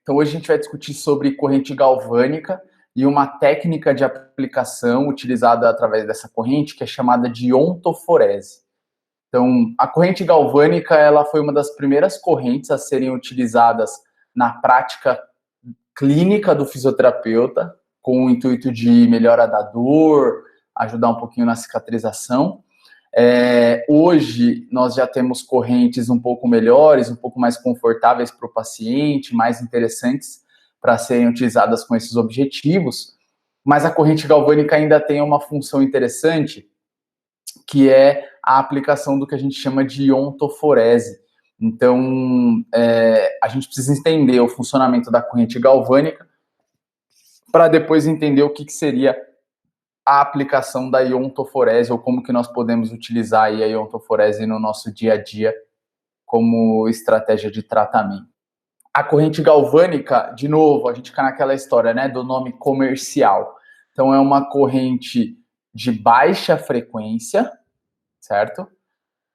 Então hoje a gente vai discutir sobre corrente galvânica e uma técnica de aplicação utilizada através dessa corrente que é chamada de ontoforese. Então, a corrente galvânica ela foi uma das primeiras correntes a serem utilizadas na prática clínica do fisioterapeuta, com o intuito de melhora da dor, ajudar um pouquinho na cicatrização. Hoje nós já temos correntes um pouco melhores, um pouco mais confortáveis para o paciente, mais interessantes para serem utilizadas com esses objetivos, mas a corrente galvânica ainda tem uma função interessante, que é a aplicação do que a gente chama de ontoforese. Então, a gente precisa entender o funcionamento da corrente galvânica para depois entender o que seria a aplicação da iontoforese, ou como que nós podemos utilizar aí a iontoforese no nosso dia a dia como estratégia de tratamento. A corrente galvânica, de novo, a gente cai naquela história, né, do nome comercial. Então, é uma corrente de baixa frequência, certo?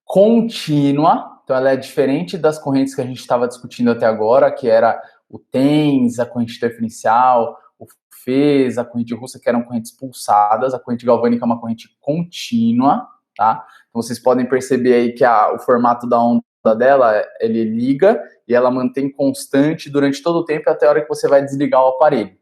Contínua, então ela é diferente das correntes que a gente estava discutindo até agora, que era o TENS, a corrente interferencial, o FES, a corrente russa, que eram correntes pulsadas. A corrente galvânica é uma corrente contínua, tá? Então vocês podem perceber aí que o formato da onda dela, ele liga e ela mantém constante durante todo o tempo até a hora que você vai desligar o aparelho.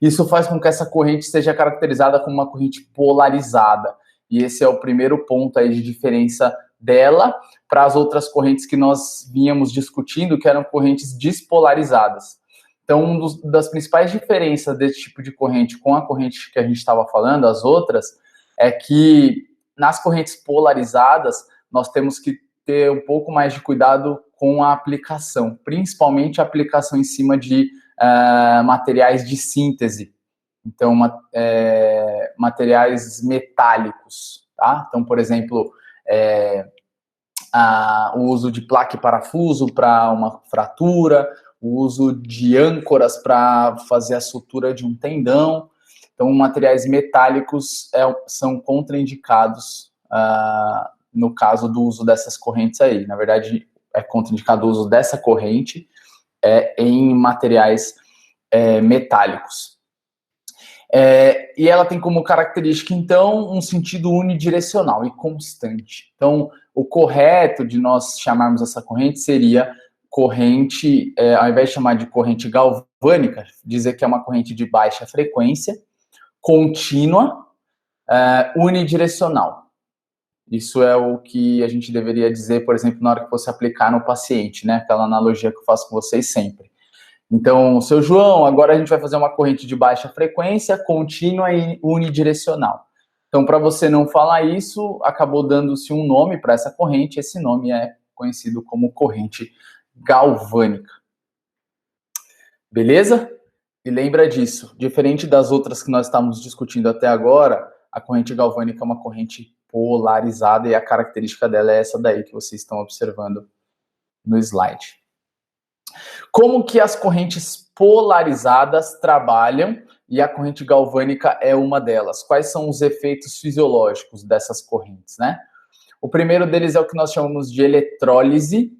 Isso faz com que essa corrente seja caracterizada como uma corrente polarizada. E esse é o primeiro ponto aí de diferença dela para as outras correntes que nós vínhamos discutindo, que eram correntes despolarizadas. Então, uma das principais diferenças desse tipo de corrente com a corrente que a gente estava falando, as outras, é que nas correntes polarizadas, nós temos que ter um pouco mais de cuidado com a aplicação, principalmente a aplicação em cima de materiais de síntese. Então, materiais metálicos, tá? Então, por exemplo, o uso de placa e parafuso para uma fratura, o uso de âncoras para fazer a sutura de um tendão. Então, materiais metálicos são contraindicados no caso do uso dessas correntes aí. Na verdade, é contraindicado o uso dessa corrente em materiais metálicos. E ela tem como característica, então, um sentido unidirecional e constante. Então, o correto de nós chamarmos essa corrente seria corrente, ao invés de chamar de corrente galvânica, dizer que é uma corrente de baixa frequência, contínua, unidirecional. Isso é o que a gente deveria dizer, por exemplo, na hora que você aplicar no paciente, né? Aquela analogia que eu faço com vocês sempre. Então, seu João, agora a gente vai fazer uma corrente de baixa frequência, contínua e unidirecional. Então, para você não falar isso, acabou dando-se um nome para essa corrente, esse nome é conhecido como corrente galvânica. Beleza? E lembra disso, diferente das outras que nós estamos discutindo até agora, a corrente galvânica é uma corrente polarizada e a característica dela é essa daí que vocês estão observando no slide. Como que as correntes polarizadas trabalham e a corrente galvânica é uma delas? Quais são os efeitos fisiológicos dessas correntes, né? O primeiro deles é o que nós chamamos de eletrólise,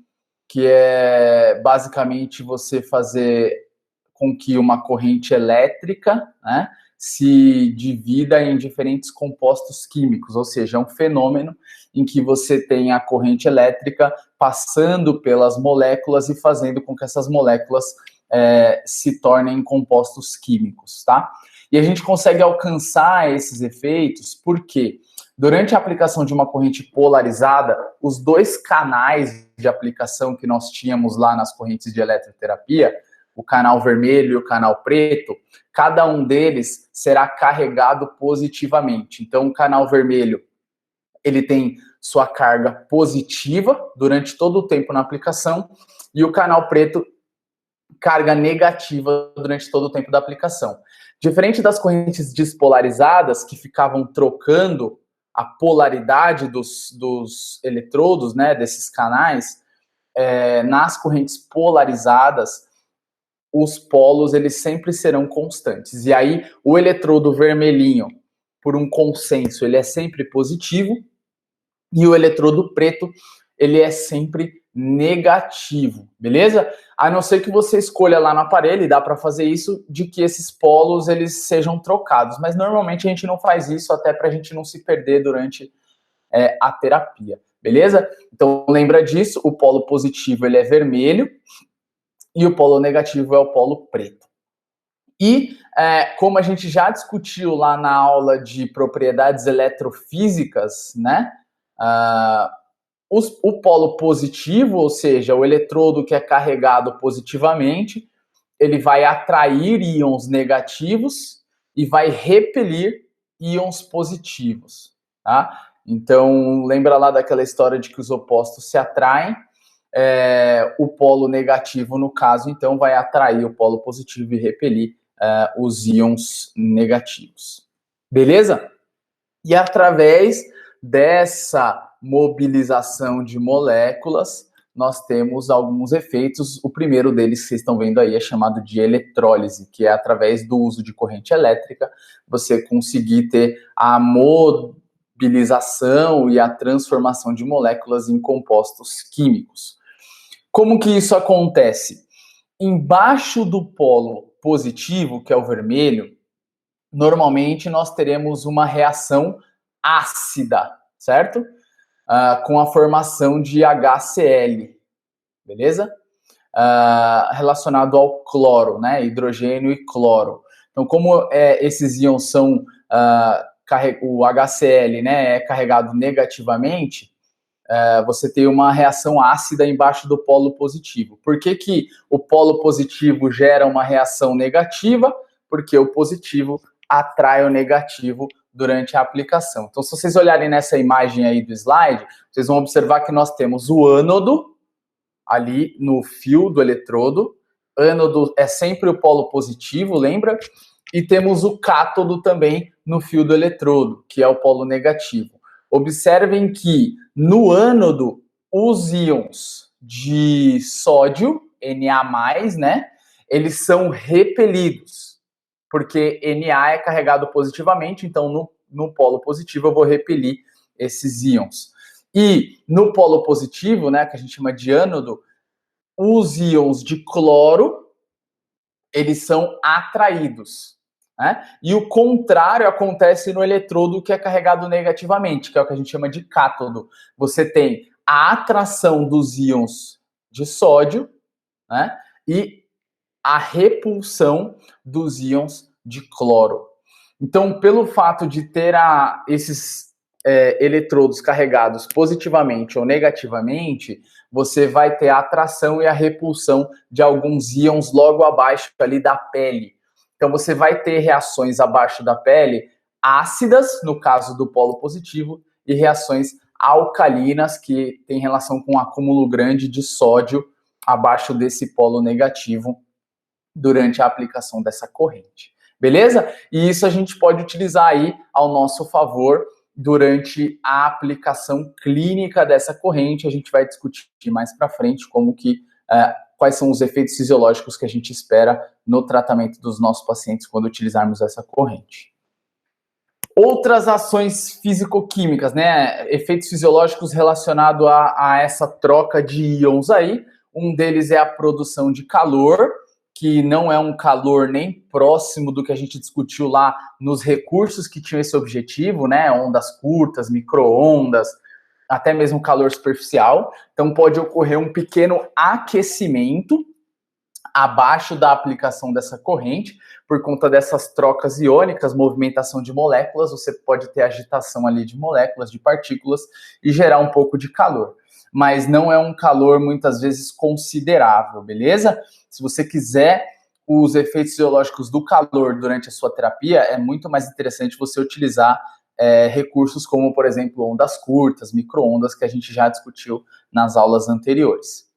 que é basicamente você fazer com que uma corrente elétrica, né, se divida em diferentes compostos químicos, ou seja, é um fenômeno em que você tem a corrente elétrica passando pelas moléculas e fazendo com que essas moléculas se tornem compostos químicos, tá? E a gente consegue alcançar esses efeitos porque durante a aplicação de uma corrente polarizada, os dois canais de aplicação que nós tínhamos lá nas correntes de eletroterapia, o canal vermelho e o canal preto, cada um deles será carregado positivamente. Então, o canal vermelho, ele tem sua carga positiva durante todo o tempo na aplicação, e o canal preto, carga negativa durante todo o tempo da aplicação. Diferente das correntes despolarizadas, que ficavam trocando a polaridade dos eletrodos, né, desses canais, nas correntes polarizadas, os polos eles sempre serão constantes. E aí, o eletrodo vermelhinho, por um consenso, ele é sempre positivo, e o eletrodo preto, ele é sempre negativo, beleza? A não ser que você escolha lá no aparelho, e dá para fazer isso, de que esses polos eles sejam trocados, mas normalmente a gente não faz isso até para a gente não se perder durante a terapia, beleza? Então lembra disso, o polo positivo ele é vermelho e o polo negativo é o polo preto. E como a gente já discutiu lá na aula de propriedades eletrofísicas, né? O polo positivo, ou seja, o eletrodo que é carregado positivamente, ele vai atrair íons negativos e vai repelir íons positivos, tá? Então, lembra lá daquela história de que os opostos se atraem? O polo negativo, no caso, então, vai atrair o polo positivo e repelir os íons negativos. Beleza? E através dessa mobilização de moléculas, nós temos alguns efeitos. O primeiro deles que vocês estão vendo aí é chamado de eletrólise, que é através do uso de corrente elétrica, você conseguir ter a mobilização e a transformação de moléculas em compostos químicos. Como que isso acontece? Embaixo do polo positivo, que é o vermelho, normalmente nós teremos uma reação ácida, certo? Com a formação de HCl, beleza? Relacionado ao cloro, né? Hidrogênio e cloro. Então, como esses íons são, o HCl, né, é carregado negativamente, você tem uma reação ácida embaixo do polo positivo. Por que que o polo positivo gera uma reação negativa? Porque o positivo atrai o negativo durante a aplicação. Então, se vocês olharem nessa imagem aí do slide, vocês vão observar que nós temos o ânodo ali no fio do eletrodo. Ânodo é sempre o polo positivo, lembra? E temos o cátodo também no fio do eletrodo, que é o polo negativo. Observem que no ânodo, os íons de sódio, Na+, né, eles são repelidos, porque Na é carregado positivamente, então no polo positivo eu vou repelir esses íons. E no polo positivo, né, que a gente chama de ânodo, os íons de cloro, eles são atraídos. Né? E o contrário acontece no eletrodo que é carregado negativamente, que é o que a gente chama de cátodo. Você tem a atração dos íons de sódio, né? E a repulsão dos íons de cloro. Então, pelo fato de ter esses eletrodos carregados positivamente ou negativamente, você vai ter a atração e a repulsão de alguns íons logo abaixo ali da pele. Então, você vai ter reações abaixo da pele ácidas, no caso do polo positivo, e reações alcalinas, que tem relação com um acúmulo grande de sódio abaixo desse polo negativo durante a aplicação dessa corrente. Beleza? E isso a gente pode utilizar aí ao nosso favor durante a aplicação clínica dessa corrente. A gente vai discutir mais para frente quais são os efeitos fisiológicos que a gente espera no tratamento dos nossos pacientes quando utilizarmos essa corrente. Outras ações físico-químicas, né? Efeitos fisiológicos relacionados a essa troca de íons aí. Um deles é a produção de calor, que não é um calor nem próximo do que a gente discutiu lá nos recursos que tinham esse objetivo, né? Ondas curtas, micro-ondas, até mesmo calor superficial. Então, pode ocorrer um pequeno aquecimento abaixo da aplicação dessa corrente, por conta dessas trocas iônicas, movimentação de moléculas, você pode ter agitação ali de moléculas, de partículas, e gerar um pouco de calor. Mas não é um calor, muitas vezes, considerável, beleza? Se você quiser os efeitos fisiológicos do calor durante a sua terapia, é muito mais interessante você utilizar recursos como, por exemplo, ondas curtas, micro-ondas, que a gente já discutiu nas aulas anteriores.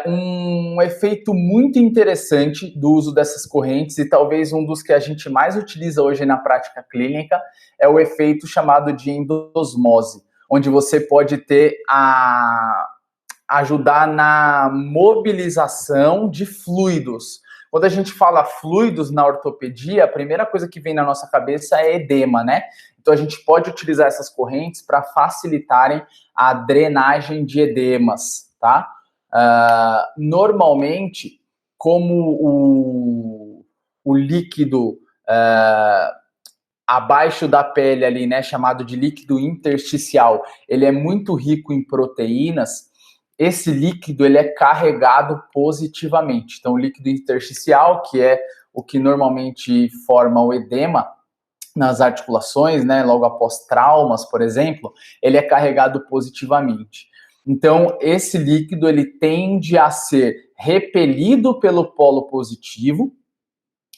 Um efeito muito interessante do uso dessas correntes, e talvez um dos que a gente mais utiliza hoje na prática clínica, é o efeito chamado de endosmose, onde você pode ajudar na mobilização de fluidos. Quando a gente fala fluidos na ortopedia, a primeira coisa que vem na nossa cabeça é edema, né? Então a gente pode utilizar essas correntes para facilitarem a drenagem de edemas, tá? Normalmente, como o líquido abaixo da pele ali, né, chamado de líquido intersticial, ele é muito rico em proteínas, esse líquido ele é carregado positivamente. Então, o líquido intersticial, que é o que normalmente forma o edema nas articulações, né, logo após traumas, por exemplo, ele é carregado positivamente. Então, esse líquido ele tende a ser repelido pelo polo positivo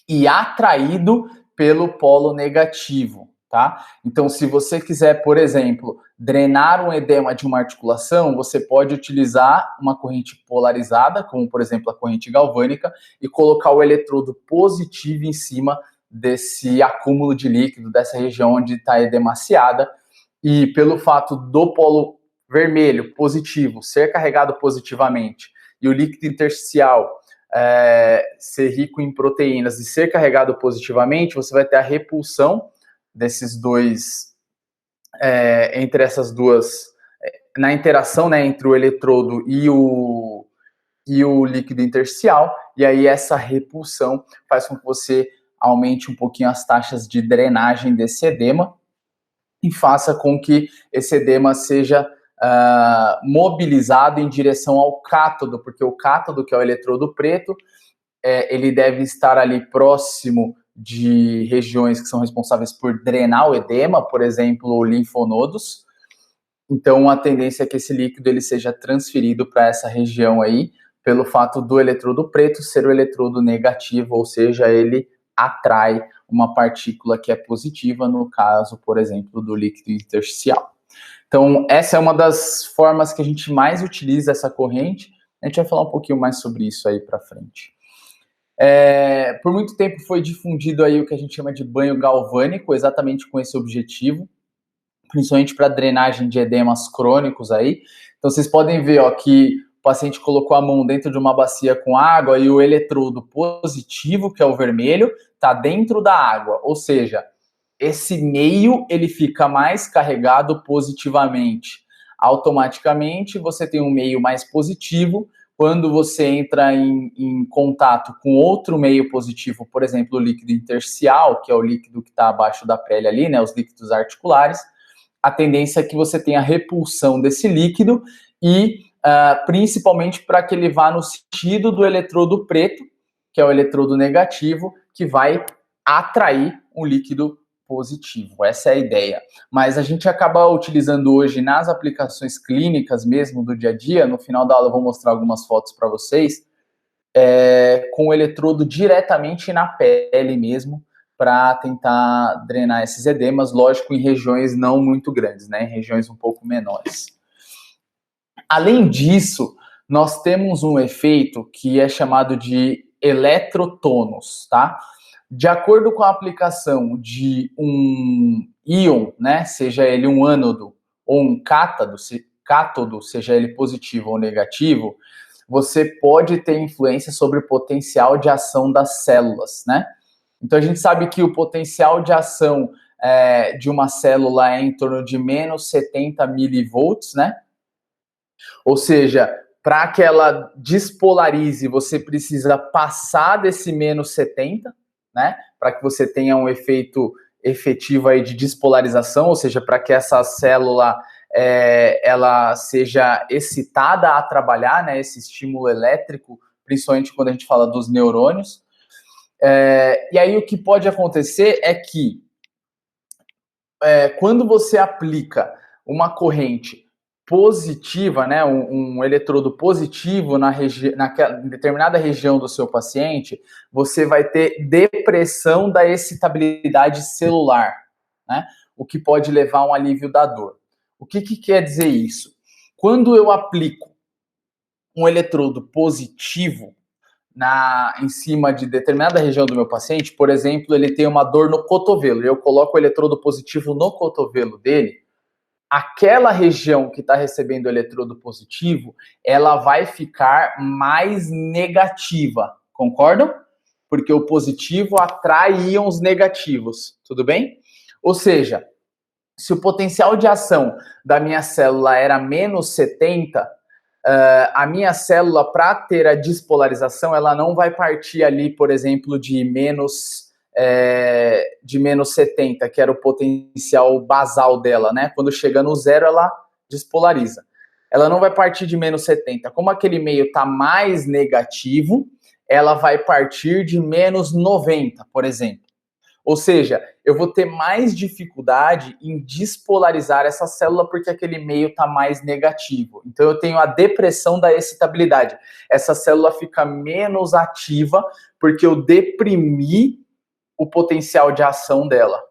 e atraído pelo polo negativo, tá? Então, se você quiser, por exemplo, drenar um edema de uma articulação, você pode utilizar uma corrente polarizada, como, por exemplo, a corrente galvânica, e colocar o eletrodo positivo em cima desse acúmulo de líquido, dessa região onde está edemaciada, e pelo fato do polo vermelho positivo ser carregado positivamente e o líquido intersticial ser rico em proteínas e ser carregado positivamente, você vai ter a repulsão desses dois, entre essas duas, na interação, né, entre o eletrodo e o líquido intersticial, e aí essa repulsão faz com que você aumente um pouquinho as taxas de drenagem desse edema e faça com que esse edema seja mobilizado em direção ao cátodo, porque o cátodo, que é o eletrodo preto, ele deve estar ali próximo de regiões que são responsáveis por drenar o edema, por exemplo, linfonodos. Então, a tendência é que esse líquido ele seja transferido para essa região aí, pelo fato do eletrodo preto ser o eletrodo negativo, ou seja, ele atrai uma partícula que é positiva, no caso, por exemplo, do líquido intersticial. Então, essa é uma das formas que a gente mais utiliza essa corrente. A gente vai falar um pouquinho mais sobre isso aí para frente. Por muito tempo foi difundido aí o que a gente chama de banho galvânico, exatamente com esse objetivo, principalmente para drenagem de edemas crônicos aí. Então, vocês podem ver, ó, que o paciente colocou a mão dentro de uma bacia com água e o eletrodo positivo, que é o vermelho, está dentro da água, ou seja, esse meio ele fica mais carregado positivamente. Automaticamente você tem um meio mais positivo. Quando você entra em contato com outro meio positivo, por exemplo, o líquido intersticial, que é o líquido que está abaixo da pele ali, né, os líquidos articulares, a tendência é que você tenha repulsão desse líquido e principalmente para que ele vá no sentido do eletrodo preto, que é o eletrodo negativo, que vai atrair um líquido positivo. Essa é a ideia. Mas a gente acaba utilizando hoje nas aplicações clínicas mesmo do dia a dia, no final da aula eu vou mostrar algumas fotos para vocês, com o eletrodo diretamente na pele mesmo, para tentar drenar esses edemas, lógico, em regiões não muito grandes, né, em regiões um pouco menores. Além disso, nós temos um efeito que é chamado de eletrotônus, tá? De acordo com a aplicação de um íon, né, seja ele um ânodo ou um cátodo, seja ele positivo ou negativo, você pode ter influência sobre o potencial de ação das células, né? Então a gente sabe que o potencial de ação de uma célula é em torno de menos 70 milivolts, né? Ou seja, para que ela despolarize, você precisa passar desse menos 70, né? Para que você tenha um efeito efetivo aí de despolarização, ou seja, para que essa célula ela seja excitada a trabalhar, né? Esse estímulo elétrico, principalmente quando a gente fala dos neurônios. E aí o que pode acontecer é que quando você aplica uma corrente positiva, né, um eletrodo positivo naquela determinada região do seu paciente, você vai ter depressão da excitabilidade celular, né, o que pode levar a um alívio da dor. O que quer dizer isso? Quando eu aplico um eletrodo positivo em cima de determinada região do meu paciente, por exemplo, ele tem uma dor no cotovelo, e eu coloco o eletrodo positivo no cotovelo dele, aquela região que está recebendo o eletrodo positivo, ela vai ficar mais negativa, concordam? porque o positivo atrai íons negativos, tudo bem? Ou seja, se o potencial de ação da minha célula era menos 70, a minha célula, para ter a despolarização, ela não vai partir ali, por exemplo, de menos 70, que era o potencial basal dela, né? Quando chega no zero, ela despolariza. Ela não vai partir de menos 70. Como aquele meio está mais negativo, ela vai partir de menos 90, por exemplo. Ou seja, eu vou ter mais dificuldade em despolarizar essa célula porque aquele meio está mais negativo. Então eu tenho a depressão da excitabilidade. Essa célula fica menos ativa porque eu deprimi o potencial de ação dela.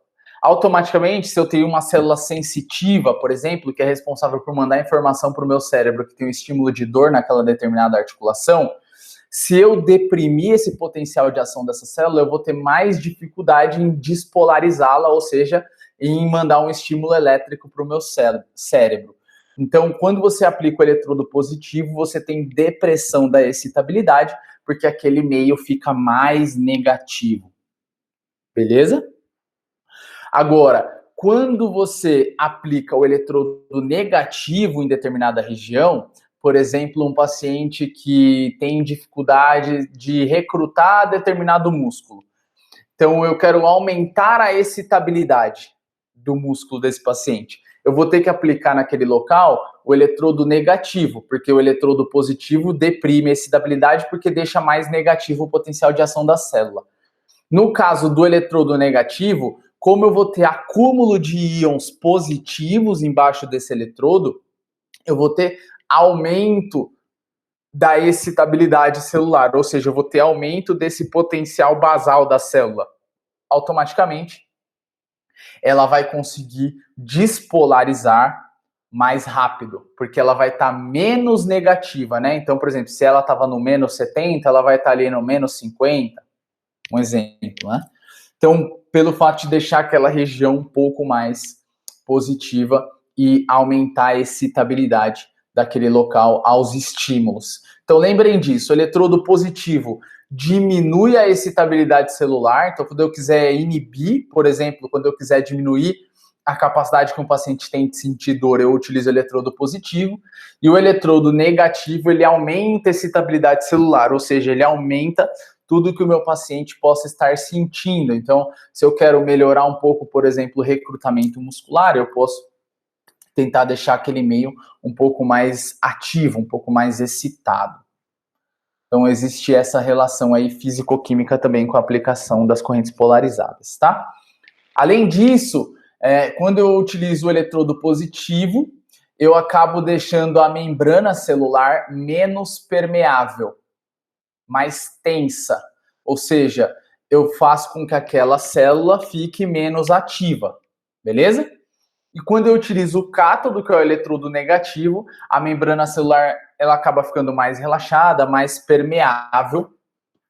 Automaticamente, se eu tenho uma célula sensitiva, por exemplo, que é responsável por mandar informação para o meu cérebro que tem um estímulo de dor naquela determinada articulação, se eu deprimir esse potencial de ação dessa célula, eu vou ter mais dificuldade em despolarizá-la, ou seja, em mandar um estímulo elétrico para o meu cérebro. Então, quando você aplica o eletrodo positivo, você tem depressão da excitabilidade, porque aquele meio fica mais negativo. Beleza? Agora, quando você aplica o eletrodo negativo em determinada região, por exemplo, um paciente que tem dificuldade de recrutar determinado músculo. Então, eu quero aumentar a excitabilidade do músculo desse paciente. Eu vou ter que aplicar naquele local o eletrodo negativo, porque o eletrodo positivo deprime a excitabilidade porque deixa mais negativo o potencial de ação da célula. No caso do eletrodo negativo, como eu vou ter acúmulo de íons positivos embaixo desse eletrodo, eu vou ter aumento da excitabilidade celular, ou seja, eu vou ter aumento desse potencial basal da célula. Automaticamente, ela vai conseguir despolarizar mais rápido, porque ela vai estar menos negativa, né? Então, por exemplo, se ela estava no menos 70, ela vai estar ali no menos 50, um exemplo, né? Então, pelo fato de deixar aquela região um pouco mais positiva e aumentar a excitabilidade daquele local aos estímulos. Então, lembrem disso, o eletrodo positivo diminui a excitabilidade celular. Então, quando eu quiser inibir, por exemplo, quando eu quiser diminuir a capacidade que um paciente tem de sentir dor, eu utilizo o eletrodo positivo. E o eletrodo negativo, ele aumenta a excitabilidade celular, ou seja, ele aumenta tudo que o meu paciente possa estar sentindo. Então, se eu quero melhorar um pouco, por exemplo, o recrutamento muscular, eu posso tentar deixar aquele meio um pouco mais ativo, um pouco mais excitado. Então, existe essa relação aí físico-química também com a aplicação das correntes polarizadas, tá? Além disso, quando eu utilizo o eletrodo positivo, eu acabo deixando a membrana celular menos permeável, mais tensa, ou seja, eu faço com que aquela célula fique menos ativa, beleza? E quando eu utilizo o cátodo, que é o eletrodo negativo, a membrana celular ela acaba ficando mais relaxada, mais permeável,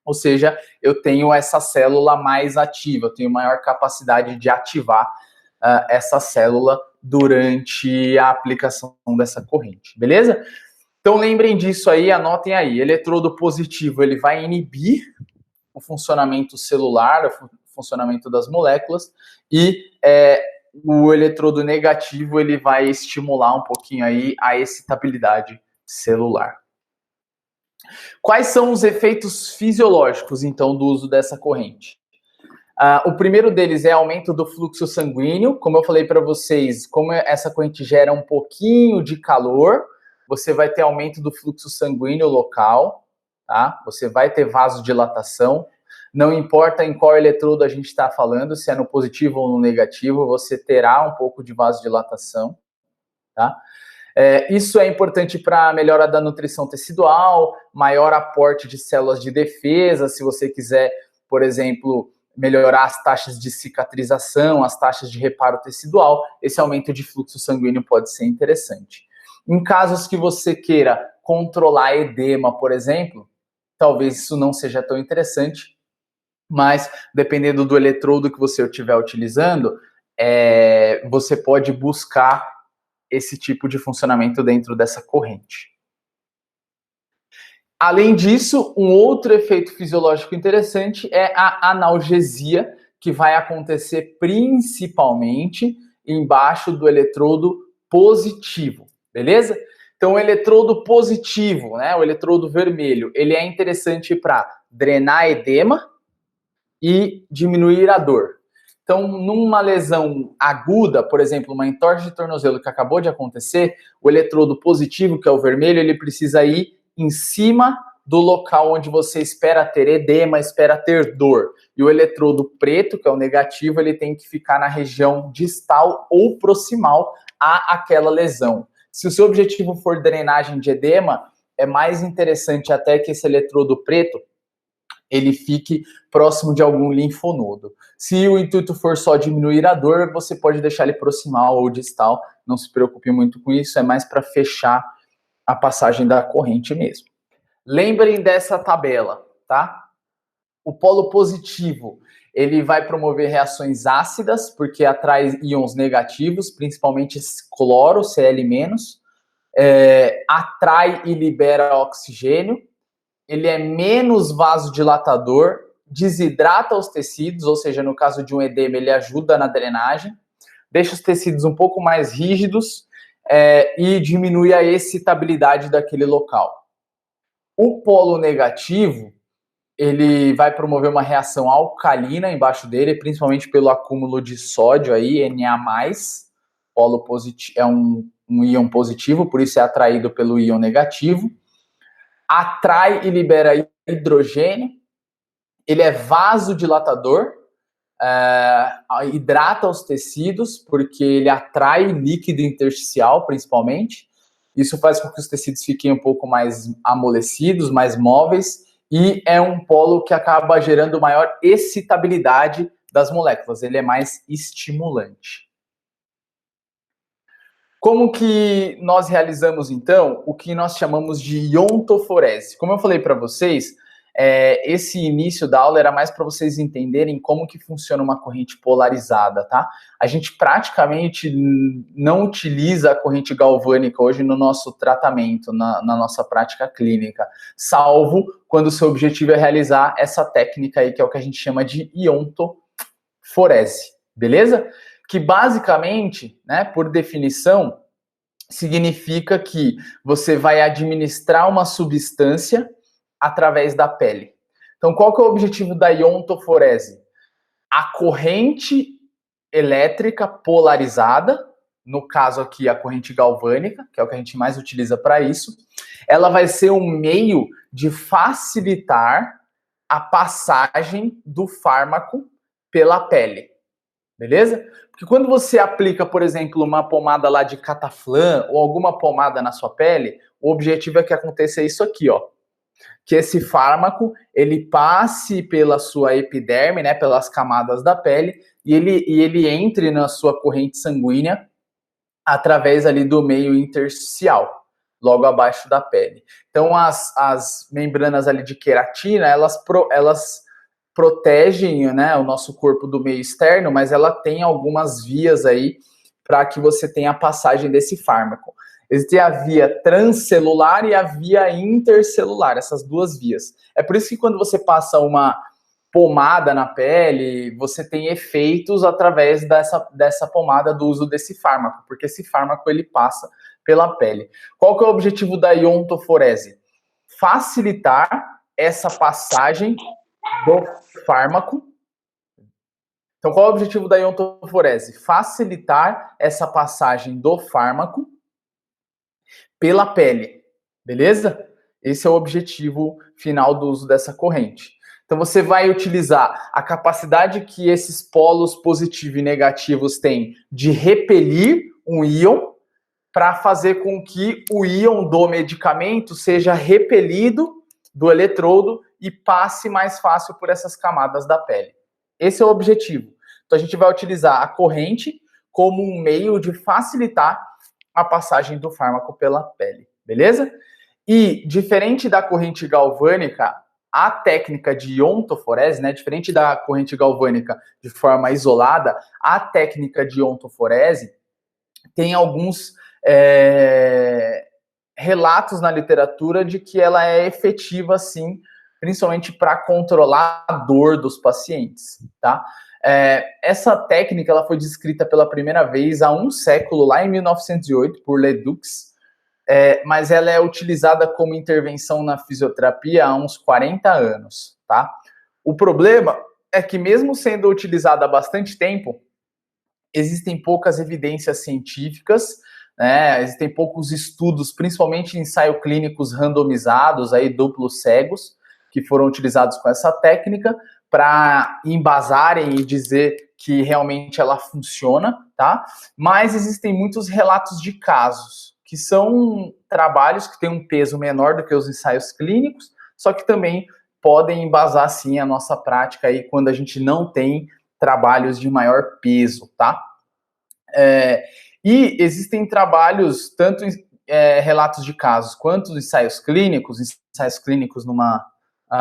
ou seja, eu tenho essa célula mais ativa, eu tenho maior capacidade de ativar essa célula durante a aplicação dessa corrente, beleza? Então lembrem disso aí, anotem aí. Eletrodo positivo, ele vai inibir o funcionamento celular, o funcionamento das moléculas, e o eletrodo negativo, ele vai estimular um pouquinho aí a excitabilidade celular. Quais são os efeitos fisiológicos, então, do uso dessa corrente? O primeiro deles é aumento do fluxo sanguíneo. Como eu falei para vocês, como essa corrente gera um pouquinho de calor, você vai ter aumento do fluxo sanguíneo local, tá? Você vai ter vasodilatação. Não importa em qual eletrodo a gente está falando, se é no positivo ou no negativo, você terá um pouco de vasodilatação, tá? Isso é importante para a melhora da nutrição tecidual, maior aporte de células de defesa, se você quiser, por exemplo, melhorar as taxas de cicatrização, as taxas de reparo tecidual, esse aumento de fluxo sanguíneo pode ser interessante. Em casos que você queira controlar edema, por exemplo, talvez isso não seja tão interessante, mas dependendo do eletrodo que você estiver utilizando, você pode buscar esse tipo de funcionamento dentro dessa corrente. Além disso, um outro efeito fisiológico interessante é a analgesia, que vai acontecer principalmente embaixo do eletrodo positivo, beleza? Então, o eletrodo positivo, né, o eletrodo vermelho, ele é interessante para drenar edema e diminuir a dor. Então, numa lesão aguda, por exemplo, uma entorse de tornozelo que acabou de acontecer, o eletrodo positivo, que é o vermelho, ele precisa ir em cima do local onde você espera ter edema, espera ter dor. E o eletrodo preto, que é o negativo, ele tem que ficar na região distal ou proximal àquela lesão. Se o seu objetivo for drenagem de edema, é mais interessante até que esse eletrodo preto ele fique próximo de algum linfonodo. Se o intuito for só diminuir a dor, você pode deixar ele proximal ou distal, não se preocupe muito com isso, é mais para fechar a passagem da corrente mesmo. Lembrem dessa tabela, tá? O polo positivo, ele vai promover reações ácidas, porque atrai íons negativos, principalmente cloro, Cl-, atrai e libera oxigênio, ele é menos vasodilatador, desidrata os tecidos, ou seja, no caso de um edema, ele ajuda na drenagem, deixa os tecidos um pouco mais rígidos e diminui a excitabilidade daquele local. O polo negativo, ele vai promover uma reação alcalina embaixo dele, principalmente pelo acúmulo de sódio aí, Na+, polo positivo, é um íon positivo, por isso é atraído pelo íon negativo. Atrai e libera hidrogênio, ele é vasodilatador, hidrata os tecidos, porque ele atrai líquido intersticial, principalmente. Isso faz com que os tecidos fiquem um pouco mais amolecidos, mais móveis, e é um polo que acaba gerando maior excitabilidade das moléculas, ele é mais estimulante. Como que nós realizamos, então, o que nós chamamos de iontoforese? Como eu falei para vocês, esse início da aula era mais para vocês entenderem como que funciona uma corrente polarizada, tá? A gente praticamente não utiliza a corrente galvânica hoje no nosso tratamento, na nossa prática clínica, salvo quando o seu objetivo é realizar essa técnica aí, que é o que a gente chama de iontoforese, beleza? Que basicamente, né, por definição, significa que você vai administrar uma substância através da pele. Então, qual que é o objetivo da iontoforese? A corrente elétrica polarizada, no caso aqui a corrente galvânica, que é o que a gente mais utiliza para isso, ela vai ser um meio de facilitar a passagem do fármaco pela pele. Beleza? Porque quando você aplica, por exemplo, uma pomada lá de cataflã ou alguma pomada na sua pele, o objetivo é que aconteça isso aqui, ó. Que esse fármaco, ele passe pela sua epiderme, né, pelas camadas da pele, e ele entre na sua corrente sanguínea através ali do meio intersticial, logo abaixo da pele. Então, as membranas ali de queratina, elas protegem, né, o nosso corpo do meio externo, mas ela tem algumas vias aí para que você tenha a passagem desse fármaco. Existe a via transcelular e a via intercelular, essas duas vias. É por isso que quando você passa uma pomada na pele, você tem efeitos através dessa pomada, do uso desse fármaco, porque esse fármaco ele passa pela pele. Qual que é o objetivo da iontoforese? Facilitar essa passagem do fármaco. Então, qual é o objetivo da iontoforese? Facilitar essa passagem do fármaco pela pele, beleza? Esse é o objetivo final do uso dessa corrente. Então, você vai utilizar a capacidade que esses polos positivo e negativos têm de repelir um íon para fazer com que o íon do medicamento seja repelido do eletrodo e passe mais fácil por essas camadas da pele. Esse é o objetivo. Então, a gente vai utilizar a corrente como um meio de facilitar a passagem do fármaco pela pele, beleza? E, diferente da corrente galvânica, a técnica de iontoforese, né, diferente da corrente galvânica de forma isolada, a técnica de iontoforese tem alguns relatos na literatura de que ela é efetiva, sim, principalmente para controlar a dor dos pacientes, tá? Essa técnica ela foi descrita pela primeira vez há um século, lá em 1908, por Ledoux, mas ela é utilizada como intervenção na fisioterapia há uns 40 anos, tá? O problema é que, mesmo sendo utilizada há bastante tempo, existem poucas evidências científicas, né? Existem poucos estudos, principalmente ensaio clínicos randomizados, aí duplos cegos, que foram utilizados com essa técnica para embasarem e dizer que realmente ela funciona, tá? Mas existem muitos relatos de casos, que são trabalhos que têm um peso menor do que os ensaios clínicos, só que também podem embasar, sim, a nossa prática aí quando a gente não tem trabalhos de maior peso, tá? E existem trabalhos, tanto relatos de casos, quanto ensaios clínicos numa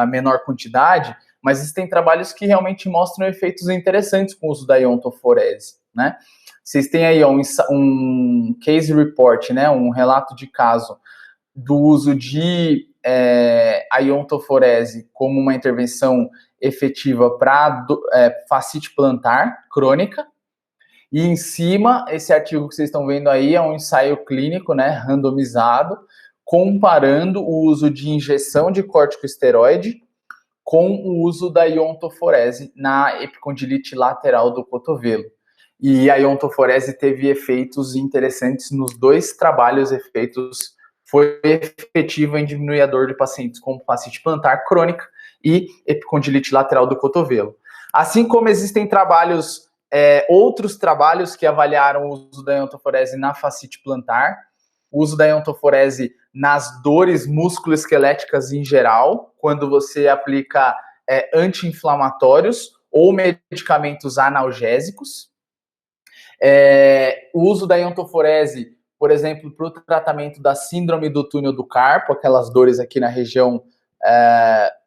menor quantidade, mas existem trabalhos que realmente mostram efeitos interessantes com o uso da iontoforese, né? Vocês têm aí um case report, né, um relato de caso do uso de a iontoforese como uma intervenção efetiva para fascite plantar crônica. E em cima, esse artigo que vocês estão vendo aí é um ensaio clínico, né, randomizado, comparando o uso de injeção de corticosteroide com o uso da iontoforese na epicondilite lateral do cotovelo. E a iontoforese teve efeitos interessantes nos dois trabalhos. Foi efetiva em diminuir a dor de pacientes com fascite plantar crônica e epicondilite lateral do cotovelo. Assim como existem outros trabalhos que avaliaram o uso da iontoforese na fascite plantar, o uso da iontoforese nas dores musculoesqueléticas em geral, quando você aplica anti-inflamatórios ou medicamentos analgésicos. O uso da iontoforese, por exemplo, para o tratamento da síndrome do túnel do carpo, aquelas dores aqui na região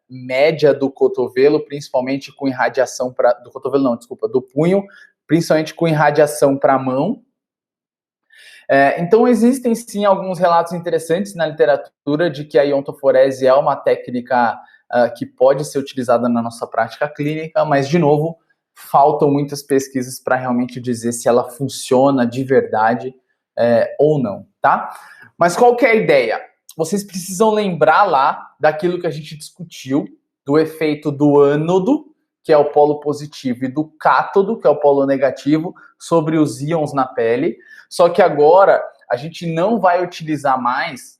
média do cotovelo, principalmente com irradiação do punho, principalmente com irradiação para a mão. Então, existem sim alguns relatos interessantes na literatura de que a iontoforese é uma técnica que pode ser utilizada na nossa prática clínica, mas, de novo, faltam muitas pesquisas para realmente dizer se ela funciona de verdade ou não, tá? Mas qual que é a ideia? Vocês precisam lembrar lá daquilo que a gente discutiu, do efeito do ânodo, que é o polo positivo, e do cátodo, que é o polo negativo, sobre os íons na pele. Só que agora a gente não vai utilizar mais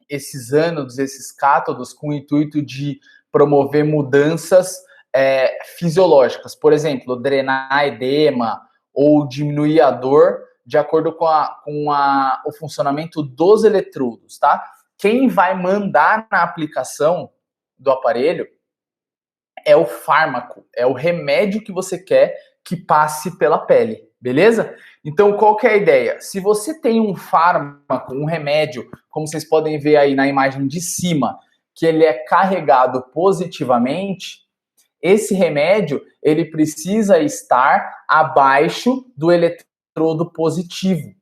esses ânodos, esses cátodos, com o intuito de promover mudanças fisiológicas. Por exemplo, drenar edema ou diminuir a dor de acordo com o funcionamento dos eletrodos, tá? Quem vai mandar na aplicação do aparelho é o fármaco, é o remédio que você quer que passe pela pele, beleza? Então, qual que é a ideia? Se você tem um fármaco, um remédio, como vocês podem ver aí na imagem de cima, que ele é carregado positivamente, esse remédio, ele precisa estar abaixo do eletrodo positivo.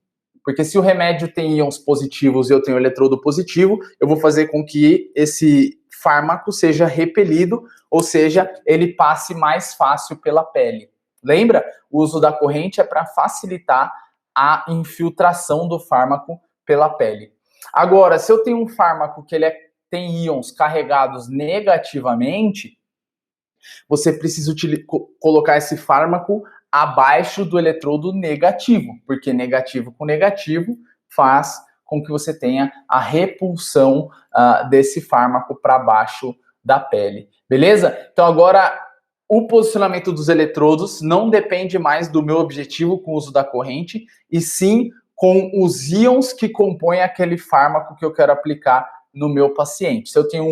Porque se o remédio tem íons positivos e eu tenho eletrodo positivo, eu vou fazer com que esse fármaco seja repelido, ou seja, ele passe mais fácil pela pele. Lembra? O uso da corrente é para facilitar a infiltração do fármaco pela pele. Agora, se eu tenho um fármaco que tem íons carregados negativamente, você precisa colocar esse fármaco abaixo do eletrodo negativo, porque negativo com negativo faz com que você tenha a repulsão desse fármaco para baixo da pele, beleza? Então agora o posicionamento dos eletrodos não depende mais do meu objetivo com o uso da corrente, e sim com os íons que compõem aquele fármaco que eu quero aplicar no meu paciente. Se eu tenho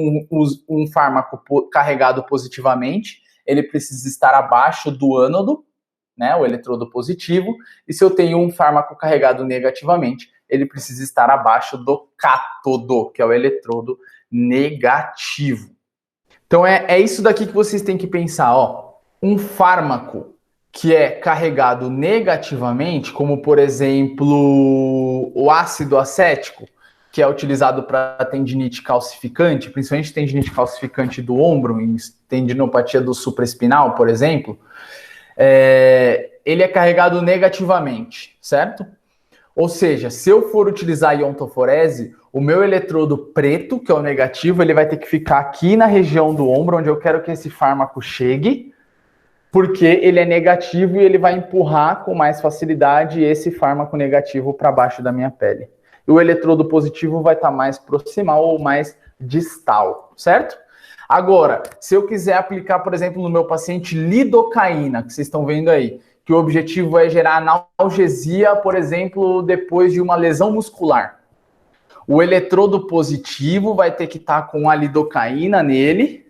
um fármaco carregado positivamente, ele precisa estar abaixo do ânodo, né, o eletrodo positivo, e se eu tenho um fármaco carregado negativamente, ele precisa estar abaixo do cátodo, que é o eletrodo negativo. Então é isso daqui que vocês têm que pensar, ó. Um fármaco que é carregado negativamente, como por exemplo o ácido acético, que é utilizado para tendinite calcificante, principalmente tendinite calcificante do ombro, em tendinopatia do supraespinal, por exemplo, ele é carregado negativamente, certo? Ou seja, se eu for utilizar a iontoforese, o meu eletrodo preto, que é o negativo, ele vai ter que ficar aqui na região do ombro, onde eu quero que esse fármaco chegue, porque ele é negativo e ele vai empurrar com mais facilidade esse fármaco negativo para baixo da minha pele. E o eletrodo positivo vai estar mais proximal ou mais distal, certo? Agora, se eu quiser aplicar, por exemplo, no meu paciente lidocaína, que vocês estão vendo aí, que o objetivo é gerar analgesia, por exemplo, depois de uma lesão muscular. O eletrodo positivo vai ter que estar com a lidocaína nele,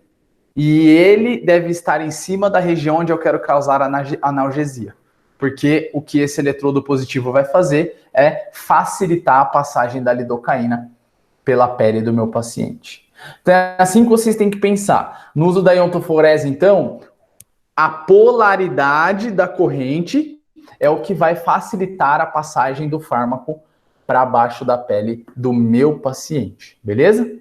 e ele deve estar em cima da região onde eu quero causar analgesia. Porque o que esse eletrodo positivo vai fazer é facilitar a passagem da lidocaína pela pele do meu paciente. Então é assim que vocês têm que pensar. No uso da iontoforese, então, a polaridade da corrente é o que vai facilitar a passagem do fármaco para baixo da pele do meu paciente, beleza?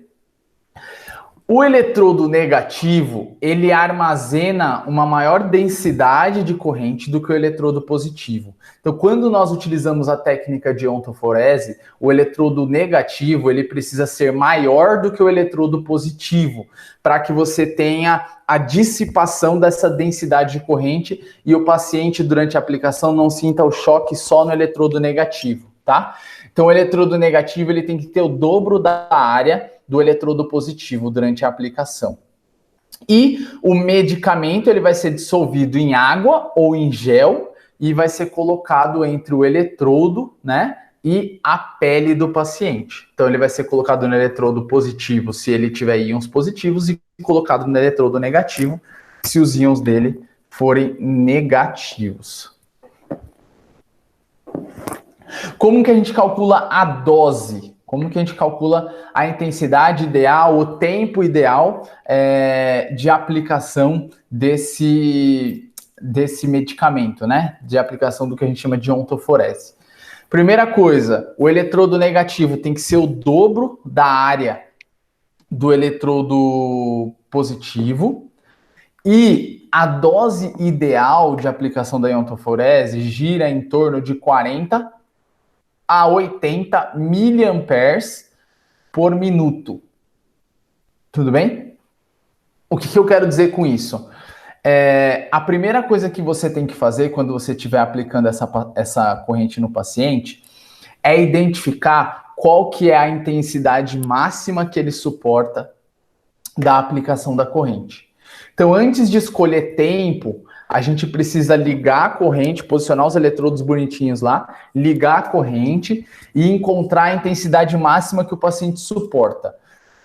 O eletrodo negativo, ele armazena uma maior densidade de corrente do que o eletrodo positivo. Então, quando nós utilizamos a técnica de iontoforese, o eletrodo negativo, ele precisa ser maior do que o eletrodo positivo, para que você tenha a dissipação dessa densidade de corrente e o paciente, durante a aplicação, não sinta o choque só no eletrodo negativo, tá? Então, o eletrodo negativo, ele tem que ter o dobro da área do eletrodo positivo durante a aplicação. E o medicamento, ele vai ser dissolvido em água ou em gel e vai ser colocado entre o eletrodo, né, e a pele do paciente. Então, ele vai ser colocado no eletrodo positivo se ele tiver íons positivos e colocado no eletrodo negativo se os íons dele forem negativos. Como que a gente calcula a dose? Como que a gente calcula a intensidade ideal, o tempo ideal de aplicação desse medicamento, né? De aplicação do que a gente chama de iontoforese. Primeira coisa, o eletrodo negativo tem que ser o dobro da área do eletrodo positivo. E a dose ideal de aplicação da iontoforese gira em torno de 40 a 80 miliamperes por minuto. Tudo bem? O que eu quero dizer com isso? A primeira coisa que você tem que fazer quando você estiver aplicando essa corrente no paciente é identificar qual que é a intensidade máxima que ele suporta da aplicação da corrente. Então, antes de escolher tempo, a gente precisa ligar a corrente, posicionar os eletrodos bonitinhos lá, ligar a corrente e encontrar a intensidade máxima que o paciente suporta.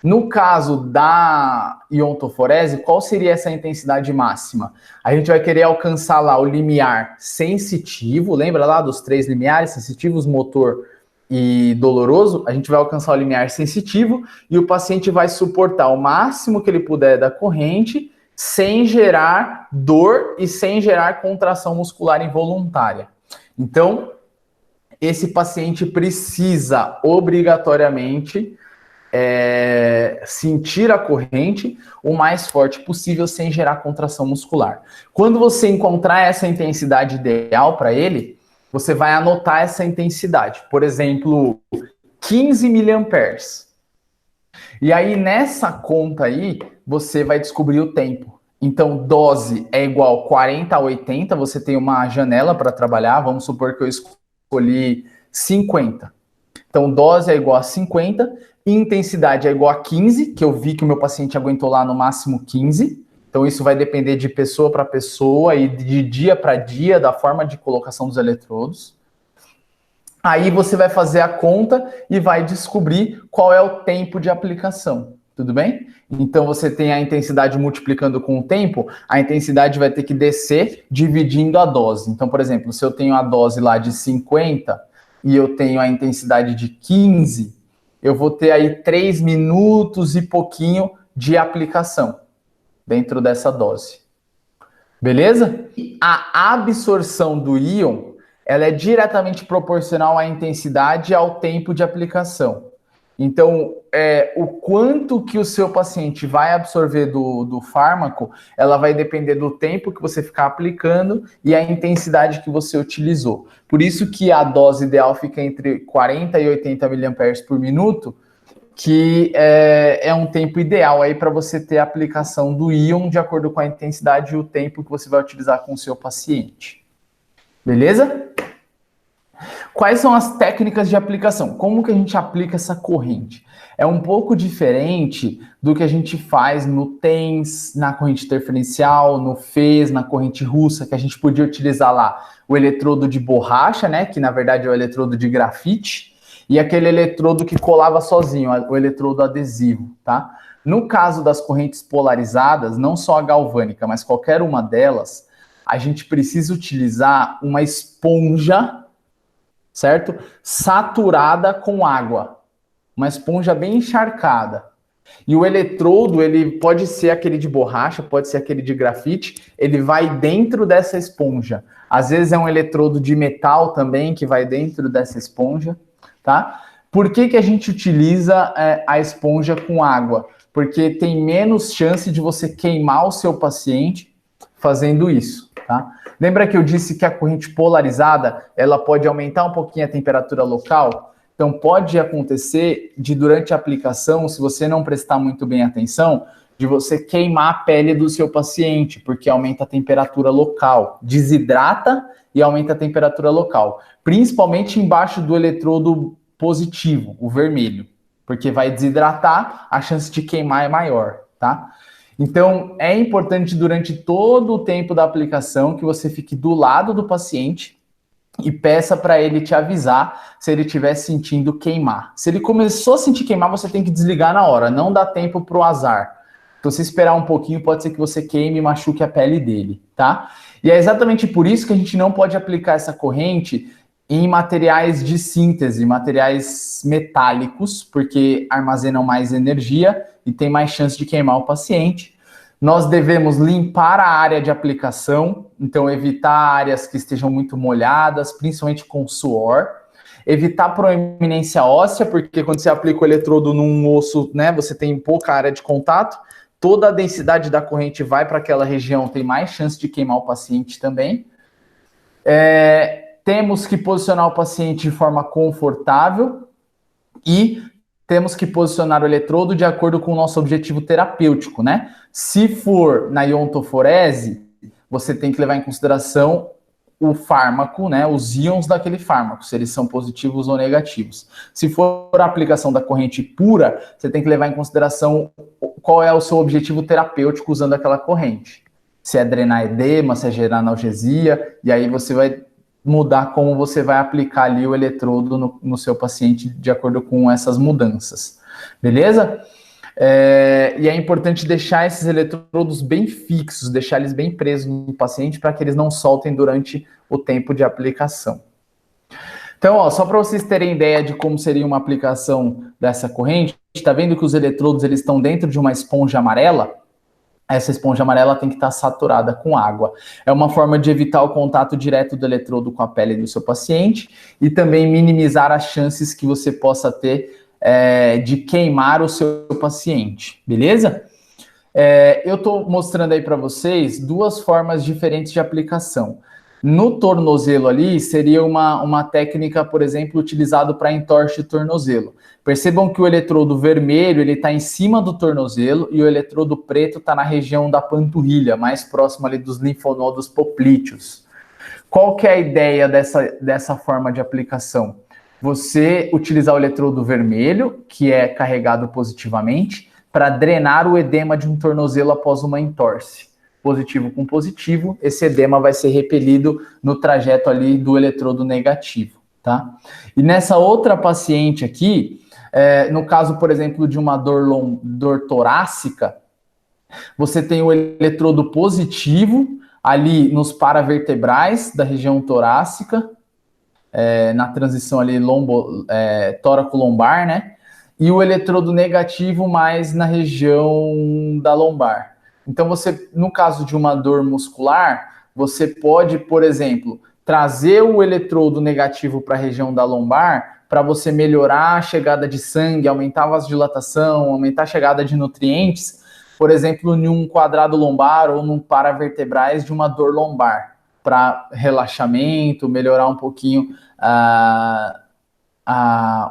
No caso da iontoforese, qual seria essa intensidade máxima? A gente vai querer alcançar lá o limiar sensitivo, lembra lá dos 3 limiares, sensitivos, motor e doloroso? A gente vai alcançar o limiar sensitivo e o paciente vai suportar o máximo que ele puder da corrente, sem gerar dor e sem gerar contração muscular involuntária. Então, esse paciente precisa obrigatoriamente sentir a corrente o mais forte possível sem gerar contração muscular. Quando você encontrar essa intensidade ideal para ele, você vai anotar essa intensidade. Por exemplo, 15 miliamperes. E aí, nessa conta aí, você vai descobrir o tempo. Então, dose é igual 40 a 80, você tem uma janela para trabalhar, vamos supor que eu escolhi 50. Então, dose é igual a 50, intensidade é igual a 15, que eu vi que o meu paciente aguentou lá no máximo 15. Então, isso vai depender de pessoa para pessoa e de dia para dia, da forma de colocação dos eletrodos. Aí você vai fazer a conta e vai descobrir qual é o tempo de aplicação, tudo bem? Então você tem a intensidade multiplicando com o tempo, a intensidade vai ter que descer dividindo a dose. Então, por exemplo, se eu tenho a dose lá de 50 e eu tenho a intensidade de 15, eu vou ter aí 3 minutos e pouquinho de aplicação dentro dessa dose. Beleza? A absorção do íon ela é diretamente proporcional à intensidade e ao tempo de aplicação. Então, o quanto que o seu paciente vai absorver do fármaco, ela vai depender do tempo que você ficar aplicando e a intensidade que você utilizou. Por isso que a dose ideal fica entre 40 e 80 mAh por minuto, que é um tempo ideal aí para você ter a aplicação do íon de acordo com a intensidade e o tempo que você vai utilizar com o seu paciente. Beleza? Quais são as técnicas de aplicação? Como que a gente aplica essa corrente? É um pouco diferente do que a gente faz no TENS, na corrente interferencial, no FES, na corrente russa, que a gente podia utilizar lá o eletrodo de borracha, né, que na verdade é o eletrodo de grafite, e aquele eletrodo que colava sozinho, o eletrodo adesivo, tá? No caso das correntes polarizadas, não só a galvânica, mas qualquer uma delas, a gente precisa utilizar uma esponja, certo? Saturada com água. Uma esponja bem encharcada. E o eletrodo, ele pode ser aquele de borracha, pode ser aquele de grafite, ele vai dentro dessa esponja. Às vezes é um eletrodo de metal também, que vai dentro dessa esponja, tá? Por que que a gente utiliza a esponja com água? Porque tem menos chance de você queimar o seu paciente fazendo isso, tá? Lembra que eu disse que a corrente polarizada, ela pode aumentar um pouquinho a temperatura local? Então, pode acontecer de, durante a aplicação, se você não prestar muito bem atenção, de você queimar a pele do seu paciente, porque aumenta a temperatura local, desidrata e aumenta a temperatura local, principalmente embaixo do eletrodo positivo, o vermelho, porque vai desidratar, a chance de queimar é maior, tá? Então, é importante durante todo o tempo da aplicação que você fique do lado do paciente e peça para ele te avisar se ele estiver sentindo queimar. Se ele começou a sentir queimar, você tem que desligar na hora, não dá tempo para o azar. Se você esperar um pouquinho, pode ser que você queime e machuque a pele dele, tá? E é exatamente por isso que a gente não pode aplicar essa corrente em materiais de síntese, materiais metálicos, porque armazenam mais energia e tem mais chance de queimar o paciente. Nós devemos limpar a área de aplicação, então evitar áreas que estejam muito molhadas, principalmente com suor. Evitar proeminência óssea, porque quando você aplica o eletrodo num osso, né, você tem pouca área de contato, toda a densidade da corrente vai para aquela região, tem mais chance de queimar o paciente também. Temos que posicionar o paciente de forma confortável e temos que posicionar o eletrodo de acordo com o nosso objetivo terapêutico, né? Se for na iontoforese, você tem que levar em consideração o fármaco, né? Os íons daquele fármaco, se eles são positivos ou negativos. Se for a aplicação da corrente pura, você tem que levar em consideração qual é o seu objetivo terapêutico usando aquela corrente. Se é drenar edema, se é gerar analgesia, e aí você vai mudar como você vai aplicar ali o eletrodo no seu paciente de acordo com essas mudanças, beleza? E é importante deixar esses eletrodos bem fixos, deixar eles bem presos no paciente para que eles não soltem durante o tempo de aplicação. Então, ó, só para vocês terem ideia de como seria uma aplicação dessa corrente, está vendo que os eletrodos eles estão dentro de uma esponja amarela? Essa esponja amarela tem que estar saturada com água. É uma forma de evitar o contato direto do eletrodo com a pele do seu paciente e também minimizar as chances que você possa ter de queimar o seu paciente, beleza? Eu estou mostrando aí para vocês duas formas diferentes de aplicação. No tornozelo ali, seria uma técnica, por exemplo, utilizada para entorse de tornozelo. Percebam que o eletrodo vermelho ele está em cima do tornozelo e o eletrodo preto está na região da panturrilha, mais próximo ali dos linfonodos poplíteos. Qual que é a ideia dessa forma de aplicação? Você utilizar o eletrodo vermelho, que é carregado positivamente, para drenar o edema de um tornozelo após uma entorse. Positivo com positivo, esse edema vai ser repelido no trajeto ali do eletrodo negativo, tá? E nessa outra paciente aqui, no caso, por exemplo, de uma dor torácica, você tem o eletrodo positivo ali nos paravertebrais da região torácica, na transição ali tóraco-lombar, né? E o eletrodo negativo mais na região da lombar. Então, no caso de uma dor muscular, você pode, por exemplo, trazer o eletrodo negativo para a região da lombar para você melhorar a chegada de sangue, aumentar a vasodilatação, aumentar a chegada de nutrientes, por exemplo, em um quadrado lombar ou num paravertebrais de uma dor lombar, para relaxamento, melhorar um pouquinho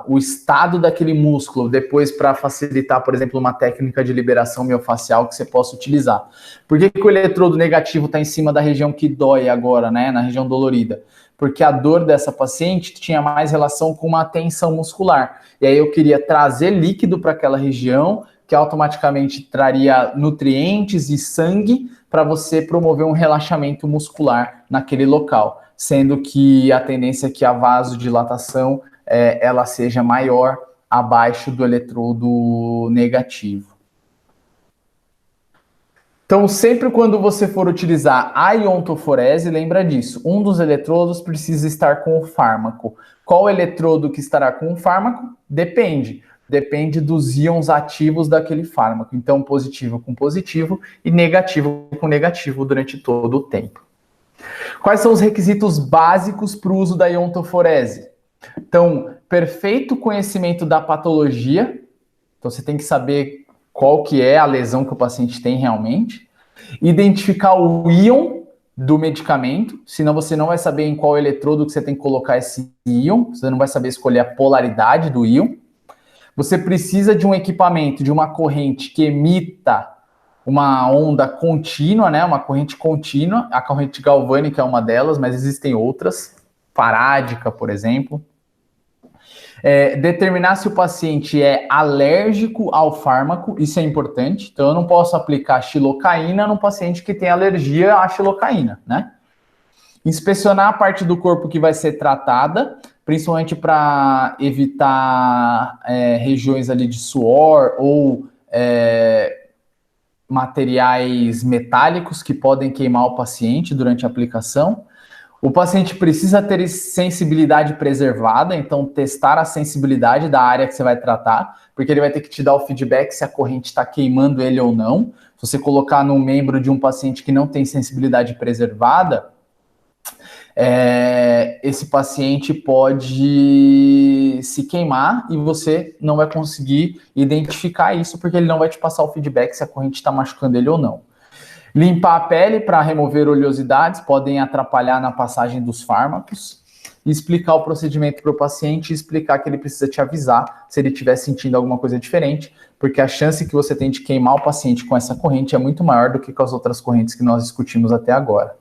o estado daquele músculo, depois para facilitar, por exemplo, uma técnica de liberação miofascial que você possa utilizar. Por que o eletrodo negativo está em cima da região que dói agora, né, na região dolorida? Porque a dor dessa paciente tinha mais relação com uma tensão muscular. E aí eu queria trazer líquido para aquela região, que automaticamente traria nutrientes e sangue para você promover um relaxamento muscular naquele local, sendo que a tendência é que a vasodilatação ela seja maior abaixo do eletrodo negativo. Então, sempre quando você for utilizar a iontoforese, lembra disso, um dos eletrodos precisa estar com o fármaco. Qual eletrodo que estará com o fármaco? Depende dos íons ativos daquele fármaco. Então, positivo com positivo e negativo com negativo durante todo o tempo. Quais são os requisitos básicos para o uso da iontoforese? Então, perfeito conhecimento da patologia. Então, você tem que saber qual que é a lesão que o paciente tem realmente. Identificar o íon do medicamento, senão você não vai saber em qual eletrodo que você tem que colocar esse íon, você não vai saber escolher a polaridade do íon. Você precisa de um equipamento, de uma corrente que emita uma onda contínua, né? Uma corrente contínua. A corrente galvânica é uma delas, mas existem outras. Farádica, por exemplo. Determinar se o paciente é alérgico ao fármaco, isso é importante. Então, eu não posso aplicar xilocaína num paciente que tem alergia à xilocaína, né? Inspecionar a parte do corpo que vai ser tratada, principalmente para evitar regiões ali de suor ou materiais metálicos que podem queimar o paciente durante a aplicação. O paciente precisa ter sensibilidade preservada, então testar a sensibilidade da área que você vai tratar, porque ele vai ter que te dar o feedback se a corrente está queimando ele ou não. Se você colocar num membro de um paciente que não tem sensibilidade preservada, esse paciente pode se queimar e você não vai conseguir identificar isso, porque ele não vai te passar o feedback se a corrente está machucando ele ou não. Limpar a pele para remover oleosidades, podem atrapalhar na passagem dos fármacos. E explicar o procedimento para o paciente e explicar que ele precisa te avisar se ele estiver sentindo alguma coisa diferente, porque a chance que você tem de queimar o paciente com essa corrente é muito maior do que com as outras correntes que nós discutimos até agora.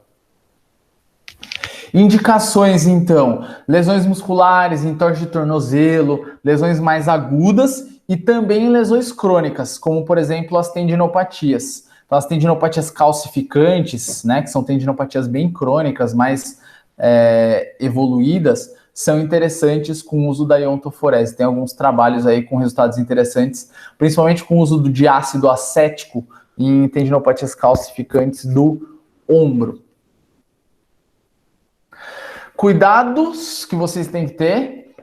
Indicações, então, lesões musculares, entorse de tornozelo, lesões mais agudas e também lesões crônicas, como, por exemplo, as tendinopatias. Então, as tendinopatias calcificantes, né, que são tendinopatias bem crônicas, mais evoluídas, são interessantes com o uso da iontoforese. Tem alguns trabalhos aí com resultados interessantes, principalmente com o uso de ácido acético em tendinopatias calcificantes do ombro. Cuidados que vocês têm que ter.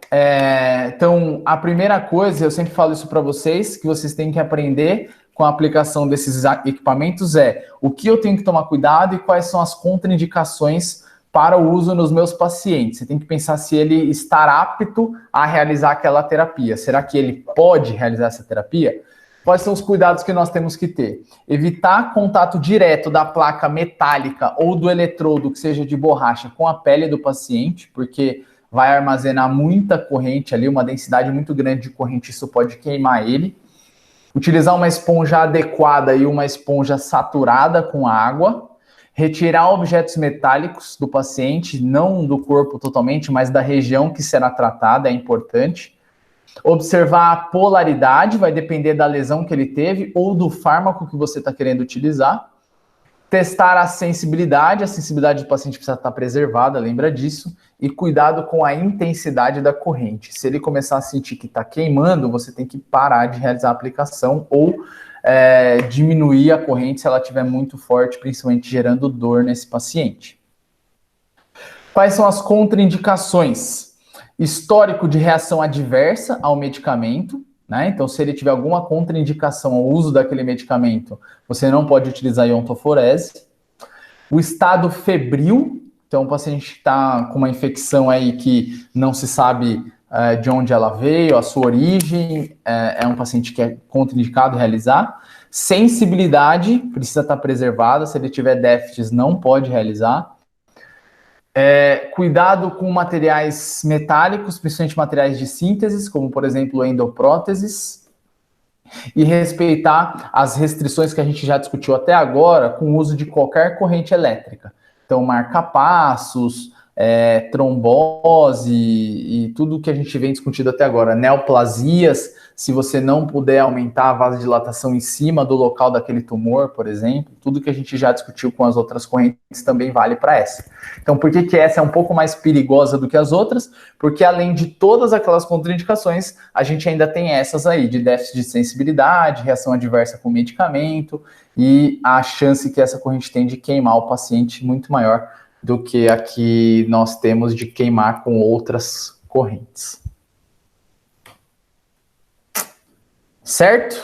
Então, a primeira coisa, eu sempre falo isso para vocês, que vocês têm que aprender com a aplicação desses equipamentos o que eu tenho que tomar cuidado e quais são as contraindicações para o uso nos meus pacientes. Você tem que pensar se ele está apto a realizar aquela terapia. Será que ele pode realizar essa terapia? Quais são os cuidados que nós temos que ter? Evitar contato direto da placa metálica ou do eletrodo, que seja de borracha, com a pele do paciente, porque vai armazenar muita corrente ali, uma densidade muito grande de corrente, isso pode queimar ele. Utilizar uma esponja adequada e uma esponja saturada com água. Retirar objetos metálicos do paciente, não do corpo totalmente, mas da região que será tratada, é importante. Observar a polaridade, vai depender da lesão que ele teve ou do fármaco que você está querendo utilizar. Testar a sensibilidade do paciente precisa estar preservada, lembra disso. E cuidado com a intensidade da corrente. Se ele começar a sentir que está queimando, você tem que parar de realizar a aplicação ou diminuir a corrente se ela estiver muito forte, principalmente gerando dor nesse paciente. Quais são as contraindicações? Histórico de reação adversa ao medicamento, né? Então, se ele tiver alguma contraindicação ao uso daquele medicamento, você não pode utilizar a iontoforese. O estado febril, Então, o paciente está com uma infecção aí que não se sabe de onde ela veio, a sua origem, é um paciente que é contraindicado realizar. Sensibilidade precisa estar preservada, se ele tiver déficits, não pode realizar. Cuidado com materiais metálicos, principalmente materiais de síntese, como, por exemplo, endopróteses. E respeitar as restrições que a gente já discutiu até agora com o uso de qualquer corrente elétrica. Então, marca-passos, trombose e tudo que a gente vem discutindo até agora. Neoplasias, se você não puder aumentar a vasodilatação em cima do local daquele tumor, por exemplo, tudo que a gente já discutiu com as outras correntes também vale para essa. Então, por que essa é um pouco mais perigosa do que as outras? Porque além de todas aquelas contraindicações, a gente ainda tem essas aí, de déficit de sensibilidade, reação adversa com medicamento, e a chance que essa corrente tem de queimar o paciente muito maior do que a que nós temos de queimar com outras correntes. Certo?